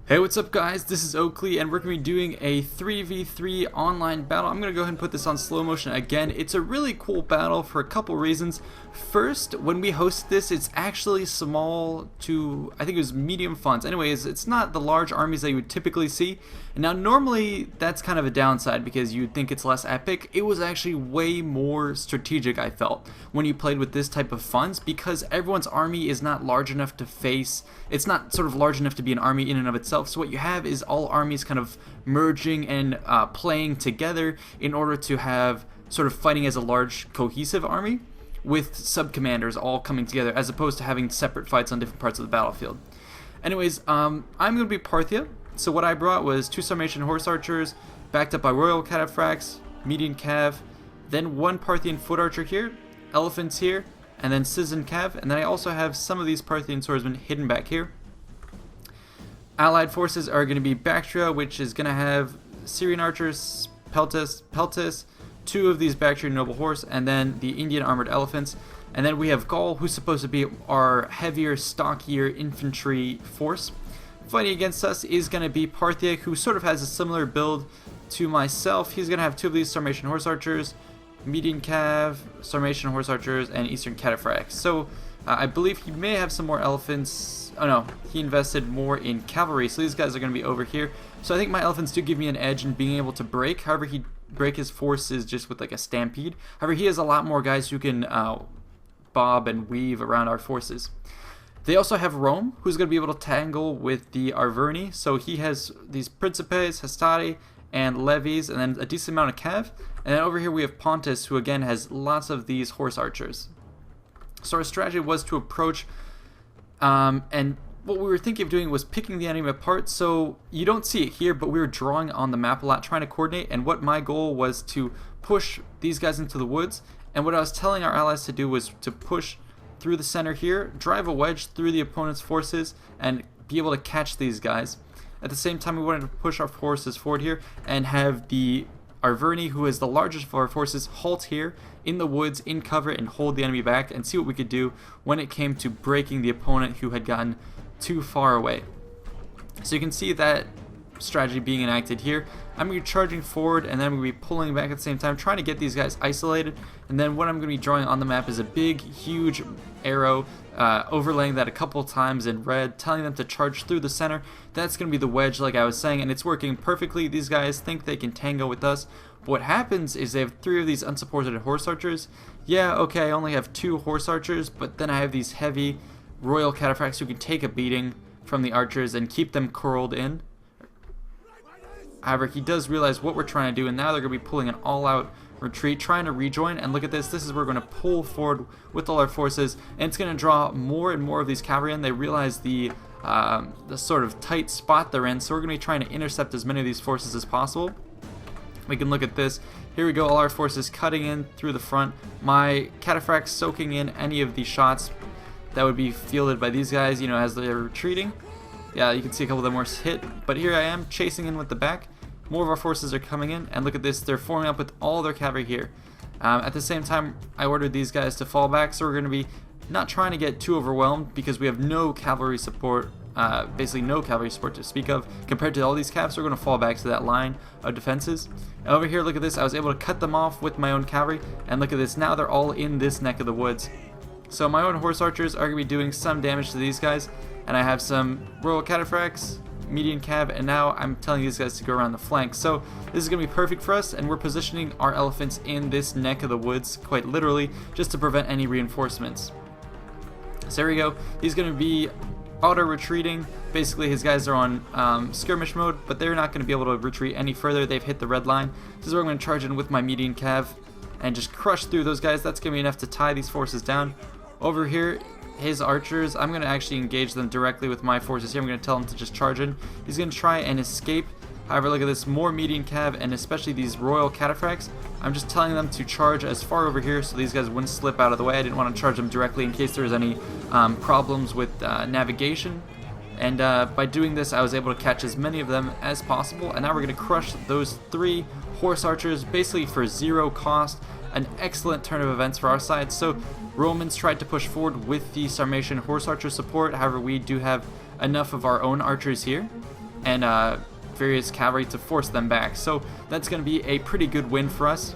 Hey, what's up guys? This is Oakley and we're going to be doing a 3v3 online battle. I'm going to go ahead and put this on slow motion again. It's a really cool battle for a couple reasons. First, when we host this, it's actually small to, I think it was medium funds. Anyways, it's not the large armies that you would typically see. And now normally that's kind of a downside because you'd think it's less epic. It was actually way more strategic, I felt, when you played with this type of funds, because everyone's army is not large enough to face, it's not sort of large enough to be an army in and of itself. So what you have is all armies kind of merging and playing together in order to have sort of fighting as a large cohesive army with sub-commanders all coming together, as opposed to having separate fights on different parts of the battlefield. Anyways, I'm going to be Parthia. So what I brought was 2 Sarmatian Horse Archers, backed up by Royal Cataphracts, Median Cav, then 1 Parthian Foot Archer here, Elephants here, and then Citizen Cav, and then I also have some of these Parthian Swordsmen hidden back here. Allied forces are going to be Bactria, which is going to have Syrian Archers, Peltis, 2 of these Bactrian Noble Horse, and then the Indian Armored Elephants. And then we have Gaul, who's supposed to be our heavier, stockier infantry force. Fighting against us is going to be Parthia, who sort of has a similar build to myself. He's going to have 2 of these Sarmatian Horse Archers, Median Cav, Sarmatian Horse Archers, and Eastern Cataphracts. So I believe he may have some more elephants. Oh no, he invested more in cavalry, so these guys are going to be over here. So I think my elephants do give me an edge in being able to break. However, he break his forces just with like a stampede. However, he has a lot more guys who can bob and weave around our forces. They also have Rome, who's going to be able to tangle with the Arverni. So he has these Principes, Hastati, and Levies, and then a decent amount of Cav. And then over here we have Pontus, who again has lots of these horse archers. So our strategy was to approach, and what we were thinking of doing was picking the enemy apart. So you don't see it here, but we were drawing on the map a lot, trying to coordinate. And what my goal was to push these guys into the woods. And what I was telling our allies to do was to push through the center here, drive a wedge through the opponent's forces, and be able to catch these guys. At the same time, we wanted to push our forces forward here and have the Arverni, who is the largest of our forces, halt here in the woods, in cover, and hold the enemy back, and see what we could do when it came to breaking the opponent who had gotten too far away. So you can see that strategy being enacted here. I'm going to be charging forward, and then I'm going to be pulling back at the same time, trying to get these guys isolated. And then what I'm going to be drawing on the map is a big, huge arrow, overlaying that a couple times in red, telling them to charge through the center. That's going to be the wedge, like I was saying, and it's working perfectly. These guys think they can tango with us. But what happens is they have 3 of these unsupported horse archers. Yeah, okay, I only have 2 horse archers, but then I have these heavy Royal Cataphracts who can take a beating from the archers and keep them curled in. However, he does realize what we're trying to do, and now they're going to be pulling an all-out retreat, trying to rejoin. And look at this. This is where we're going to pull forward with all our forces, and it's going to draw more and more of these cavalry in. They realize the sort of tight spot they're in, so we're going to be trying to intercept as many of these forces as possible. We can look at this. Here we go, all our forces cutting in through the front. My cataphracts soaking in any of the shots that would be fielded by these guys, you know, as they're retreating. Yeah, you can see a couple of them were hit, but here I am chasing in with the back. More of our forces are coming in, and look at this, they're forming up with all their cavalry here. At the same time, I ordered these guys to fall back, so we're going to be not trying to get too overwhelmed because we have no cavalry support, basically no cavalry support to speak of compared to all these cavs. So we're going to fall back to that line of defenses. And over here, look at this, I was able to cut them off with my own cavalry, and look at this, now they're all in this neck of the woods. So my own horse archers are going to be doing some damage to these guys, and I have some Royal Cataphracts, Median Cav, and now I'm telling these guys to go around the flank. So this is going to be perfect for us, and we're positioning our elephants in this neck of the woods, quite literally, just to prevent any reinforcements. So there we go. He's going to be auto-retreating. Basically, his guys are on skirmish mode, but they're not going to be able to retreat any further. They've hit the red line. This is where I'm going to charge in with my Median Cav and just crush through those guys. That's going to be enough to tie these forces down. Over here, his archers, I'm going to actually engage them directly with my forces here. I'm going to tell him to just charge in. He's going to try and escape. However, look at this, more Median Cav, and especially these Royal Cataphracts. I'm just telling them to charge as far over here so these guys wouldn't slip out of the way. I didn't want to charge them directly in case there was any problems with navigation. And by doing this, I was able to catch as many of them as possible. And now we're going to crush those 3 horse archers basically for 0 cost. An excellent turn of events for our side. So Romans tried to push forward with the Sarmatian horse archer support. However, we do have enough of our own archers here. and various cavalry to force them back. So that's going to be a pretty good win for us.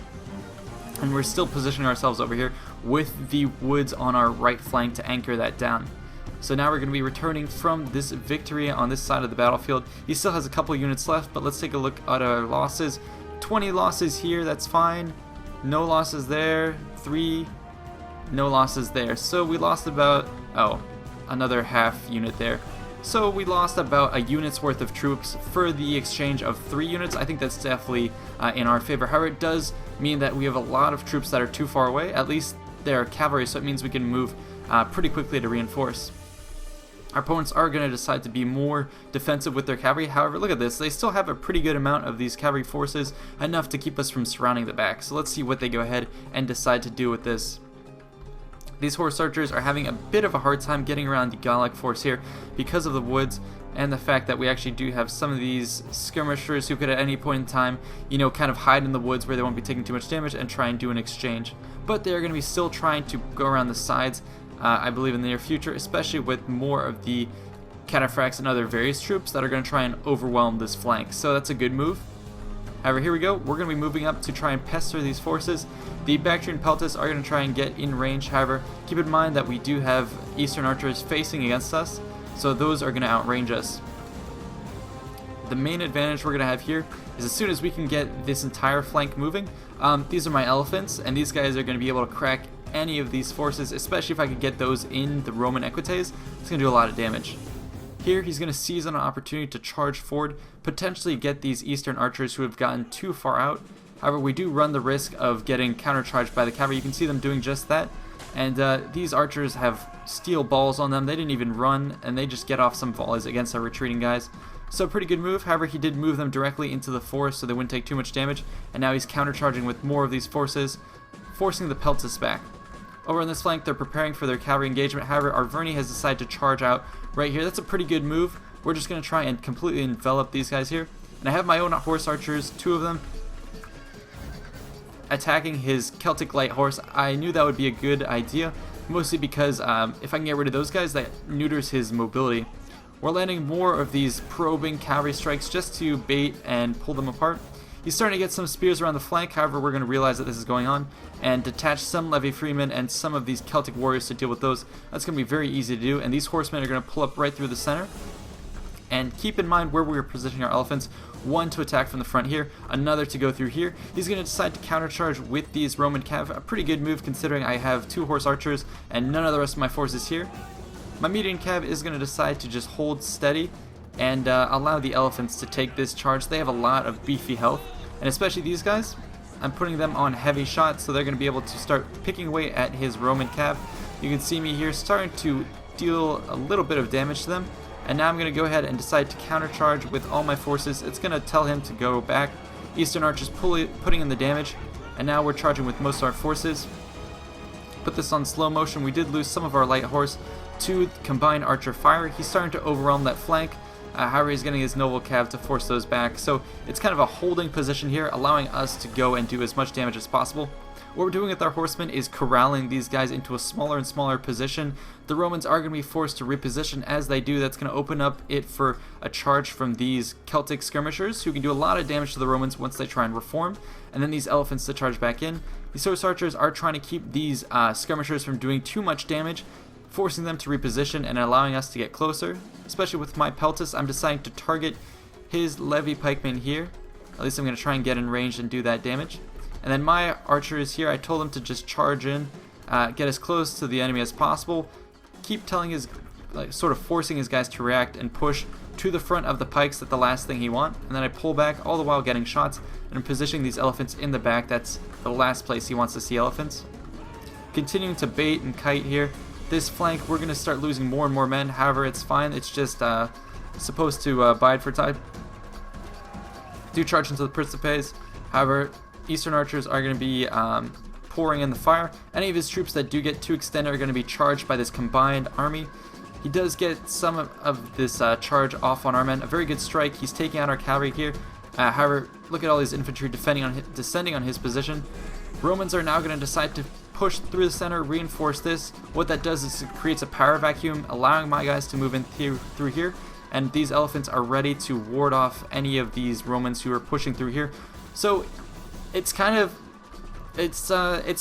And we're still positioning ourselves over here with the woods on our right flank to anchor that down. So now we're going to be returning from this victory on this side of the battlefield. He still has a couple units left, but let's take a look at our losses. 20 losses here, that's fine. No losses there. 3, no losses there. So we lost about, another half unit there. So we lost about a unit's worth of troops for the exchange of 3 units. I think that's definitely in our favor. However, it does mean that we have a lot of troops that are too far away. At least they're cavalry, so it means we can move pretty quickly to reinforce. Our opponents are going to decide to be more defensive with their cavalry. However, look at this. They still have a pretty good amount of these cavalry forces, enough to keep us from surrounding the back. So let's see what they go ahead and decide to do with this. These horse archers are having a bit of a hard time getting around the Gallic force here because of the woods and the fact that we actually do have some of these skirmishers who could at any point in time, kind of hide in the woods where they won't be taking too much damage and try and do an exchange. But they're going to be still trying to go around the sides, I believe, in the near future, especially with more of the cataphracts and other various troops that are going to try and overwhelm this flank. So that's a good move. However, here we go. We're going to be moving up to try and pester these forces. The Bactrian Peltas are going to try and get in range. However, keep in mind that we do have Eastern archers facing against us, so those are going to outrange us. The main advantage we're going to have here is as soon as we can get this entire flank moving, these are my elephants, and these guys are going to be able to crack any of these forces, especially if I could get those in the Roman equites. It's going to do a lot of damage. Here, he's going to seize on an opportunity to charge forward, potentially get these Eastern archers who have gotten too far out. However, we do run the risk of getting countercharged by the cavalry. You can see them doing just that. And these archers have steel balls on them. They didn't even run, and they just get off some volleys against our retreating guys. So pretty good move. However, he did move them directly into the forest so they wouldn't take too much damage. And now he's countercharging with more of these forces, forcing the Peltas back. Over on this flank, they're preparing for their cavalry engagement. However, Arverni has decided to charge out right here. That's a pretty good move. We're just going to try and completely envelop these guys here. And I have my own horse archers, 2 of them, attacking his Celtic light horse. I knew that would be a good idea, mostly because if I can get rid of those guys, that neuters his mobility. We're landing more of these probing cavalry strikes just to bait and pull them apart. He's starting to get some spears around the flank. However, we're going to realize that this is going on and detach some levy freemen and some of these Celtic warriors to deal with those. That's going to be very easy to do, and these horsemen are going to pull up right through the center. And keep in mind where we're positioning our elephants. 1 to attack from the front here, another to go through here. He's going to decide to countercharge with these Roman cav. A pretty good move considering I have 2 horse archers and none of the rest of my forces here. My median cav is going to decide to just hold steady and allow the elephants to take this charge. They have a lot of beefy health, and especially these guys, I'm putting them on heavy shots, so they're going to be able to start picking away at his Roman cav. You can see me here starting to deal a little bit of damage to them, and now I'm going to go ahead and decide to countercharge with all my forces. It's going to tell him to go back. Eastern archers putting in the damage, and now we're charging with most of our forces. Put this on slow motion. We did lose some of our light horse to combined archer fire. He's starting to overwhelm that flank. However, he's getting his noble cav to force those back. So it's kind of a holding position here, allowing us to go and do as much damage as possible. What we're doing with our horsemen is corralling these guys into a smaller and smaller position. The Romans are going to be forced to reposition. As they do, that's going to open up it for a charge from these Celtic skirmishers who can do a lot of damage to the Romans once they try and reform, and then these elephants to charge back in. These horse archers are trying to keep these skirmishers from doing too much damage, forcing them to reposition and allowing us to get closer. Especially with my Peltas, I'm deciding to target his levy pikemen here. At least I'm going to try and get in range and do that damage. And then my archers here, I told him to just charge in, get as close to the enemy as possible, keep telling his, sort of forcing his guys to react and push to the front of the pikes. That's the last thing he wants. And then I pull back, all the while getting shots and positioning these elephants in the back. That's the last place he wants to see elephants. Continuing to bait and kite here. This flank, we're going to start losing more and more men. However, it's fine. It's just supposed to bide for time. Do charge into the Principes. However, Eastern archers are going to be pouring in the fire. Any of his troops that do get too extended are going to be charged by this combined army. He does get some of this charge off on our men. A very good strike. He's taking out our cavalry here. However, look at all these infantry descending on his position. Romans are now going to decide to push through the center, reinforce this. What that does is it creates a power vacuum, allowing my guys to move in through here. and these elephants are ready to ward off any of these Romans who are pushing through here. So it's kind of, it's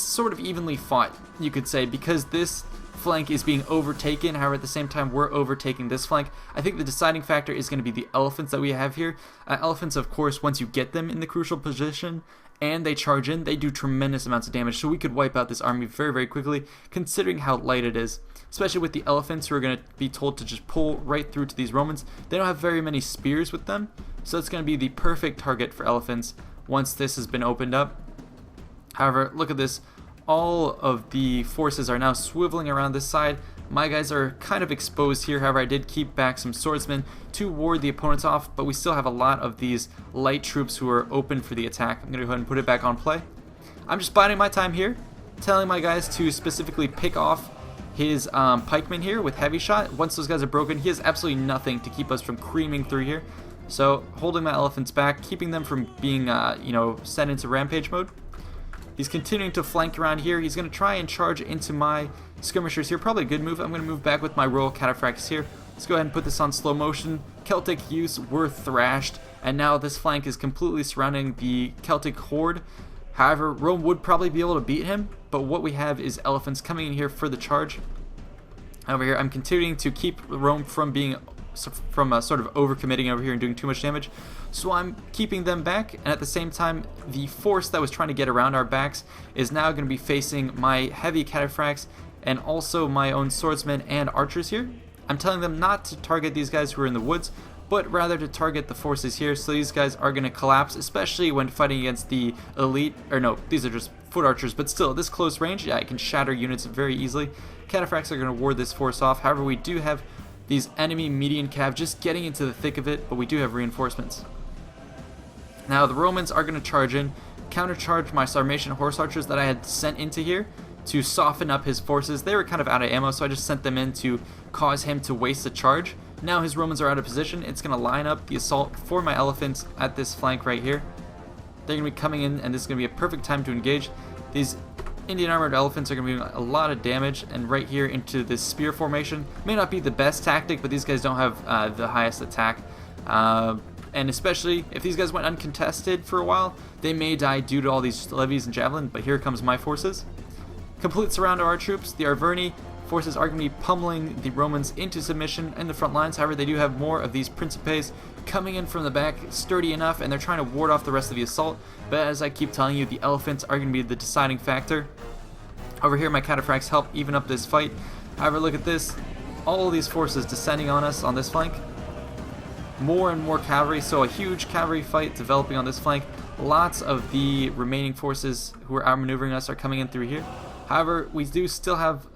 sort of evenly fought, you could say, because this flank is being overtaken. However, at the same time, we're overtaking this flank. I think the deciding factor is going to be the elephants that we have here. Elephants, of course, once you get them in the crucial position and they charge in, they do tremendous amounts of damage. So we could wipe out this army very, very quickly, considering how light it is. Especially with the elephants, who are going to be told to just pull right through to these Romans. They don't have very many spears with them, so it's going to be the perfect target for elephants once this has been opened up. However, look at this. All of the forces are now swiveling around this side. My guys are kind of exposed here. However, I did keep back some swordsmen to ward the opponents off, but we still have a lot of these light troops who are open for the attack. I'm going to go ahead and put it back on play. I'm just biding my time here, telling my guys to specifically pick off his pikemen here with heavy shot. Once those guys are broken, he has absolutely nothing to keep us from creaming through here. So holding my elephants back, keeping them from being sent into rampage mode. He's continuing to flank around here. He's going to try and charge into my skirmishers here. Probably a good move. I'm going to move back with my Royal Cataphracts here. Let's go ahead and put this on slow motion. Celtic use were thrashed, and now this flank is completely surrounding the Celtic horde. However, Rome would probably be able to beat him, but what we have is elephants coming in here for the charge. Over here, I'm continuing to keep Rome from being sort of overcommitting over here and doing too much damage. So I'm keeping them back, and at the same time, the force that was trying to get around our backs is now going to be facing my heavy cataphracts and also my own swordsmen and archers here. I'm telling them not to target these guys who are in the woods, but rather to target the forces here. So these guys are going to collapse, especially when fighting against the elite, or no, these are just foot archers, but still, this close range, yeah, I can shatter units very easily. Cataphracts are going to ward this force off. However, we do have these enemy median cav just getting into the thick of it, but we do have reinforcements. Now the Romans are going to charge in, countercharge my Sarmatian horse archers that I had sent into here to soften up his forces. They were kind of out of ammo, so I just sent them in to cause him to waste a charge. Now his Romans are out of position. It's going to line up the assault for my elephants at this flank right here. They're going to be coming in, and this is going to be a perfect time to engage. These Indian armored elephants are going to be doing a lot of damage, and right here into this spear formation. May not be the best tactic, but these guys don't have the highest attack. And especially if these guys went uncontested for a while, they may die due to all these levies and javelin, but here comes my forces. Complete surround of our troops. The Arverni forces are going to be pummeling the Romans into submission in the front lines. However, they do have more of these Principes coming in from the back, sturdy enough, and they're trying to ward off the rest of the assault. But as I keep telling you, the elephants are going to be the deciding factor. Over here, my cataphracts help even up this fight. However, look at this. All of these forces descending on us on this flank. More and more cavalry, so a huge cavalry fight developing on this flank. Lots of the remaining forces who are outmaneuvering us are coming in through here. However, we do still have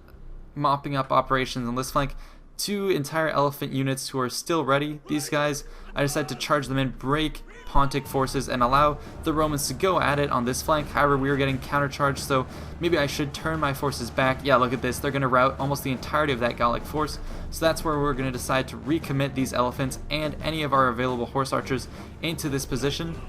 mopping up operations on this flank. 2 entire elephant units who are still ready. These guys, I decided to charge them in, break Pontic forces, and allow the Romans to go at it on this flank. However, we were getting countercharged, so maybe I should turn my forces back. Yeah, look at this. They're going to rout almost the entirety of that Gallic force. So that's where we're going to decide to recommit these elephants and any of our available horse archers into this position.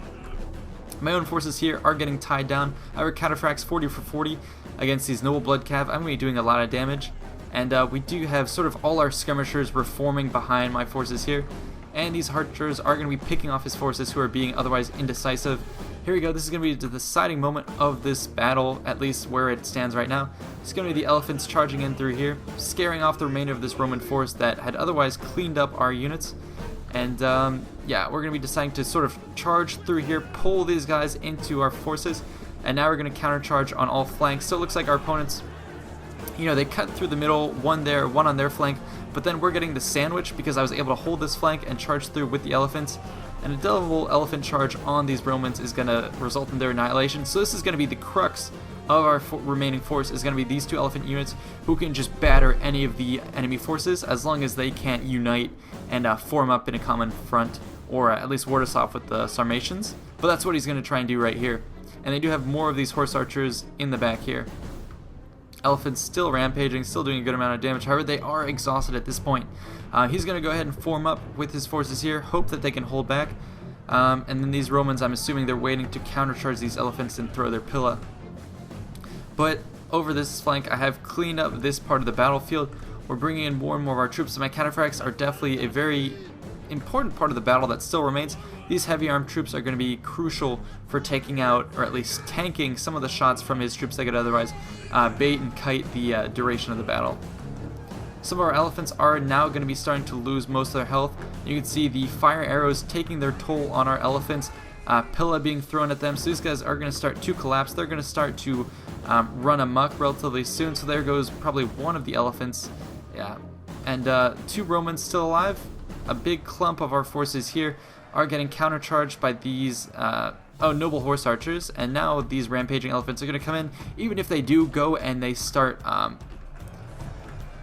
My own forces here are getting tied down. However, cataphracts 40 for 40 against these noble blood cav. I'm going to be doing a lot of damage. And we do have sort of all our skirmishers reforming behind my forces here. And these archers are going to be picking off his forces who are being otherwise indecisive. Here we go. This is going to be the deciding moment of this battle, at least where it stands right now. It's going to be the elephants charging in through here, scaring off the remainder of this Roman force that had otherwise cleaned up our units. And yeah, we're going to be deciding to sort of charge through here, pull these guys into our forces. And now we're going to countercharge on all flanks. So it looks like our opponents, you know, they cut through the middle, one there, one on their flank, but then we're getting the sandwich because I was able to hold this flank and charge through with the elephants. And a double elephant charge on these Romans is going to result in their annihilation. So this is going to be the crux of our remaining force, is going to be these 2 elephant units who can just batter any of the enemy forces as long as they can't unite and form up in a common front, or at least ward us off with the Sarmatians. But that's what he's going to try and do right here. And they do have more of these horse archers in the back here. Elephants still rampaging, still doing a good amount of damage. However, they are exhausted at this point. He's going to go ahead and form up with his forces here, hope that they can hold back. And then these Romans, I'm assuming they're waiting to countercharge these elephants and throw their pilla. But over this flank, I have cleaned up this part of the battlefield. We're bringing in more and more of our troops, and my cataphracts are definitely a very important part of the battle that still remains. These heavy armed troops are going to be crucial for taking out, or at least tanking, some of the shots from his troops that could otherwise bait and kite the duration of the battle. Some of our elephants are now going to be starting to lose most of their health. You can see the fire arrows taking their toll on our elephants. Pilla being thrown at them, so these guys are going to start to collapse. They're going to start to run amok relatively soon, so there goes probably one of the elephants. Yeah, and 2 Romans still alive. A big clump of our forces here are getting countercharged by these noble horse archers, and now these rampaging elephants are going to come in. Even if they do go and they start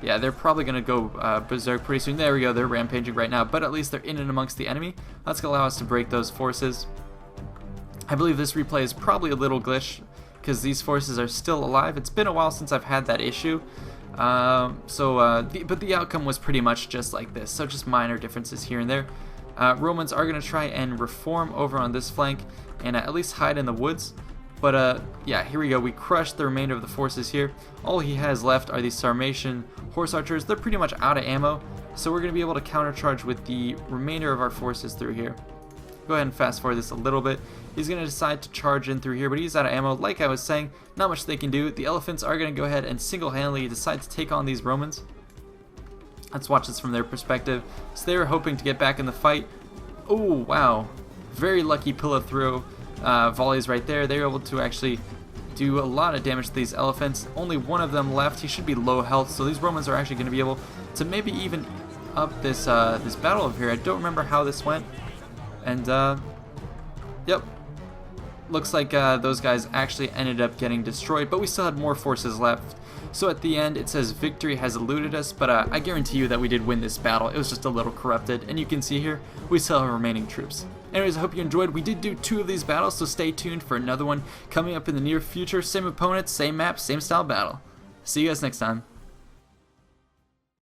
yeah, they're probably going to go berserk pretty soon. There we go, they're rampaging right now, but at least they're in and amongst the enemy. That's going to allow us to break those forces. I believe this replay is probably a little glitch because these forces are still alive. It's been a while since I've had that issue. But the outcome was pretty much just like this, so just minor differences here and there. Romans are going to try and reform over on this flank and at least hide in the woods. But yeah, here we go. We crushed the remainder of the forces here. All he has left are these Sarmatian horse archers. They're pretty much out of ammo, so we're going to be able to countercharge with the remainder of our forces through here. Go ahead and fast forward this a little bit. He's going to decide to charge in through here, but he's out of ammo. Like I was saying, not much they can do. The elephants are going to go ahead and single-handedly decide to take on these Romans. Let's watch this from their perspective. So they were hoping to get back in the fight. Oh, wow. Very lucky Pilla throw volleys right there. They were able to actually do a lot of damage to these elephants. Only one of them left. He should be low health, so these Romans are actually going to be able to maybe even up this this battle over here. I don't remember how this went. And, yep. Looks like those guys actually ended up getting destroyed, but we still had more forces left. So at the end, it says victory has eluded us, but I guarantee you that we did win this battle. It was just a little corrupted, and you can see here, we still have remaining troops. Anyways, I hope you enjoyed. We did do 2 of these battles, so stay tuned for another one coming up in the near future. Same opponents, same map, same style battle. See you guys next time.